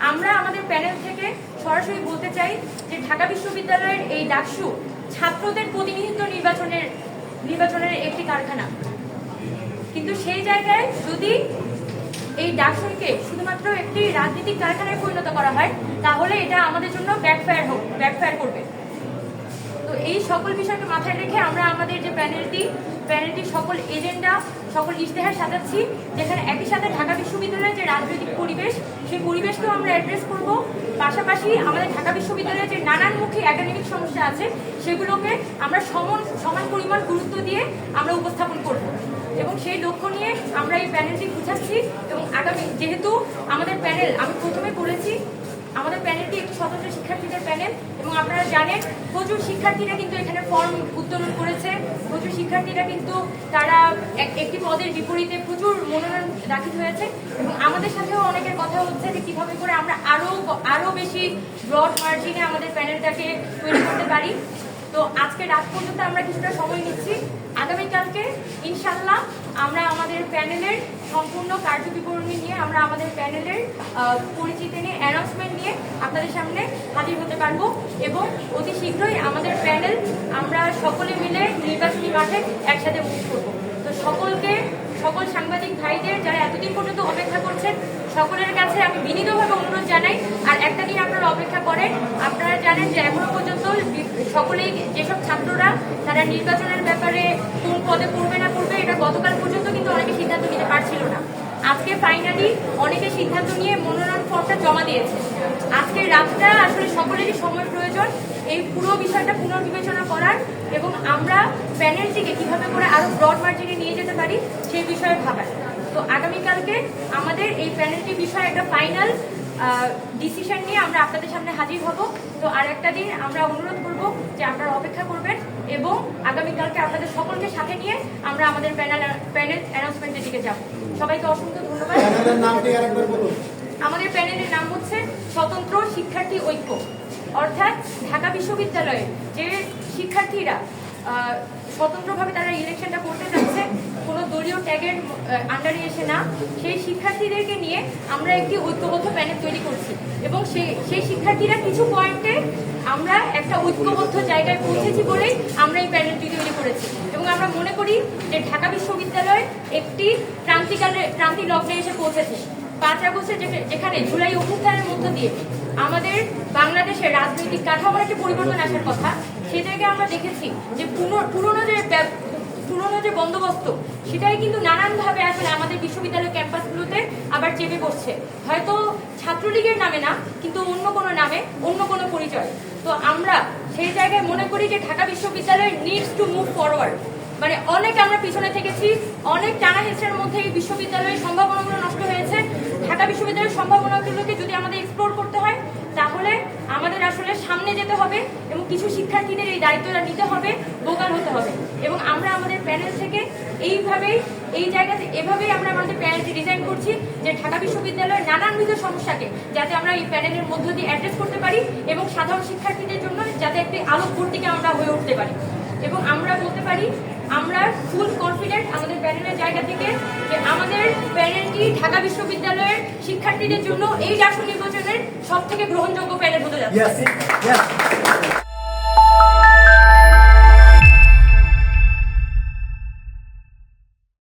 আমরা আমাদের প্যানেল থেকে সরাসরি বলতে চাই যে ঢাকা বিশ্ববিদ্যালয়ের এই ডাকসু ছাত্রদের প্রতিনিধিত্ব নির্বাচনের একটি কারখানা, কিন্তু সেই জায়গায় যদি এই ডাকসুকে শুধুমাত্র একটি রাজনৈতিক কারখানায় পরিণত করা হয় তাহলে এটা আমাদের জন্য ব্যাকফায়ার করবে। তো এই সকল বিষয়কে মাথায় রেখে আমরা আমাদের যে প্যানেলটি সকল এজেন্ডা, সকল ইশতেহার সাজাচ্ছি, যেখানে একই সাথে ঢাকা বিশ্ববিদ্যালয়ের যে রাজনৈতিক পরিবেশ, সেই পরিবেশকেও আমরা অ্যাড্রেস করব। পাশাপাশি আমাদের ঢাকা বিশ্ববিদ্যালয়ের যে নানানমুখী একাডেমিক সমস্যা আছে সেগুলোকে আমরা সমান পরিমাণ গুরুত্ব দিয়ে আমরা উপস্থাপন করব এবং সেই লক্ষ্য নিয়ে আমরা এই প্যানেলটি গুছাচ্ছি। এবং আগামী, যেহেতু আমাদের প্যানেল, আমি প্রথমে বলেছি আমাদের প্যানেলটি একটি স্বতন্ত্র শিক্ষার্থীদের প্যানেল এবং আপনারা জানেন প্রচুর শিক্ষার্থীরা কিন্তু এখানে ফর্ম উত্তোলন করেছে, প্রচুর শিক্ষার্থীরা কিন্তু তারা একটি পদের বিপরীতে প্রচুর মনোনয়ন দাখিল হয়েছে এবং আমাদের সাথেও অনেকের কথা হচ্ছে যে কিভাবে করে আমরা আরো বেশি ব্রড মার্জিনে আমাদের প্যানেলটাকে তৈরি করতে পারি। তো আজকে রাত পর্যন্ত আমরা কিছুটা সময় নিচ্ছি। আগামীকালকে ইনশাল্লাহ আমরা আমাদের প্যানেলের সম্পূর্ণ কার্যবিবরণী নিয়ে, আমরা আমাদের প্যানেলের পরিচিতি নিয়ে, অ্যানাউন্সমেন্ট নিয়ে আপনাদের সামনে হাজির হতে পারবো এবং অতি শীঘ্রই আমাদের প্যানেল আমরা সকলে মিলে নির্বাচনী মাঠে একসাথে মুভ করবো। তো সকল সাংবাদিক ভাইদের যারা এতদিন পর্যন্ত অপেক্ষা করছেন সকলের কাছে আমি বিনীতভাবে অনুরোধ জানাই, আর একটা দিন আপনারা অপেক্ষা করেন। আপনারা জানেন যে এখনো পর্যন্ত সকলেই, যেসব ছাত্ররা তারা নির্বাচনের ব্যাপারে কোন পদে পড়বে না পড়বে, এটা গতকাল পর্যন্ত কিন্তু অনেকে সিদ্ধান্ত নিতে পারছিল না। আজকে ফাইনালি অনেকে সিদ্ধান্ত নিয়ে মনোনয়ন ফর্মটা জমা দিয়েছে। আজকের রাতটা আসলে সকলেরই সময় প্রয়োজন এই পুরো বিষয়টা পুনর্বিবেচনা করার এবং আমরা প্যানেলটিকে কিভাবে করে আরো ব্রড মার্জিনে নিয়ে যেতে পারি সেই বিষয়ে ভাবার। তো আগামীকালকে আমাদের এই প্যানেলটির বিষয়ে একটা ফাইনাল ডিসিশন নিয়ে আমরা আপনাদের সামনে হাজির হব। তো আর একটা দিন আমরা অনুরোধ করব যে আপনারা অপেক্ষা করবেন এবং আগামীকালকে আপনাদের সকলকে সাথে নিয়ে আমরা আমাদের প্যানেল অ্যানাউন্সমেন্টের দিকে যাব। সবাইকে অসংখ্য ধন্যবাদ। আমাদের প্যানেলের নাম হচ্ছে স্বতন্ত্র শিক্ষার্থী ঐক্য, অর্থাৎ ঢাকা বিশ্ববিদ্যালয়ে যে শিক্ষার্থীরা স্বতন্ত্রভাবে তারা ইলেকশনটা করতে যাচ্ছে, কোনো দলীয় ট্যাগের আন্ডারে এসে না, সেই শিক্ষার্থীদেরকে নিয়ে আমরা একটি ঐক্যবদ্ধ প্যানেল তৈরি করছি এবং সেই শিক্ষার্থীরা কিছু পয়েন্টে আমরা একটা ঐক্যবদ্ধ জায়গায় পৌঁছেছি বলেই আমরা এই প্যানেলটি তৈরি করেছি এবং আমরা মনে করি যে ঢাকা বিশ্ববিদ্যালয় একটি ক্রান্তি লগ্নে এসে পৌঁছেছে। 5 আগস্টে যেখানে জুলাই অভ্যুত্থানের মধ্য দিয়ে আমাদের বাংলাদেশের রাজনৈতিক কাঠামোর একটি পরিবর্তন আসার কথা, সে জায়গায় আমরা দেখেছি যে পুরনো যে বন্দোবস্ত সেটাই কিন্তু নানানভাবে আসলে আমাদের বিশ্ববিদ্যালয় ক্যাম্পাসগুলোতে আবার চেপে পড়ছে, হয়তো ছাত্রলীগের নামে না, কিন্তু অন্য কোনো নামে, অন্য কোনো পরিচয়। তো আমরা সেই জায়গায় মনে করি যে ঢাকা বিশ্ববিদ্যালয় নিডস টু মুভ ফরওয়ার্ড। মানে অনেক আমরা পিছনে থেকেছি, অনেক টানা হেঁচড়ার মধ্যে এই বিশ্ববিদ্যালয়ের সম্ভাবনাগুলো নষ্ট হয়েছে। ঢাকা বিশ্ববিদ্যালয়ের সম্ভাবনাগুলোকে যদি আমাদের এক্সপ্লোর করতে হয় তাহলে আমাদের আসলে সামনে যেতে হবে এবং কিছু শিক্ষার্থীদের এই দায়িত্বটা নিতে হবে, ভোকাল হতে হবে। এবং আমরা আমাদের প্যানেল থেকে এভাবেই আমরা আমাদের প্যানেলটি ডিজাইন করছি যে ঢাকা বিশ্ববিদ্যালয়ের নানানবিধ সমস্যাকে যাতে আমরা এই প্যানেলের মধ্য দিয়ে অ্যাড্রেস করতে পারি এবং সাধারণ শিক্ষার্থীদের জন্য যাতে একটি আলোকবর্তিকা আমরা হয়ে উঠতে পারি। এবং আমরা বলতে পারি আমরা ফুল কনফিডেন্ট আমাদের প্যানেলের জায়গা থেকে যে আমাদের প্যানেলটি ঢাকা বিশ্ববিদ্যালয়ের শিক্ষার্থীদের জন্য এই ডাকসু নির্বাচনের সবথেকে গ্রহণযোগ্য প্যানেল হতে যাচ্ছে।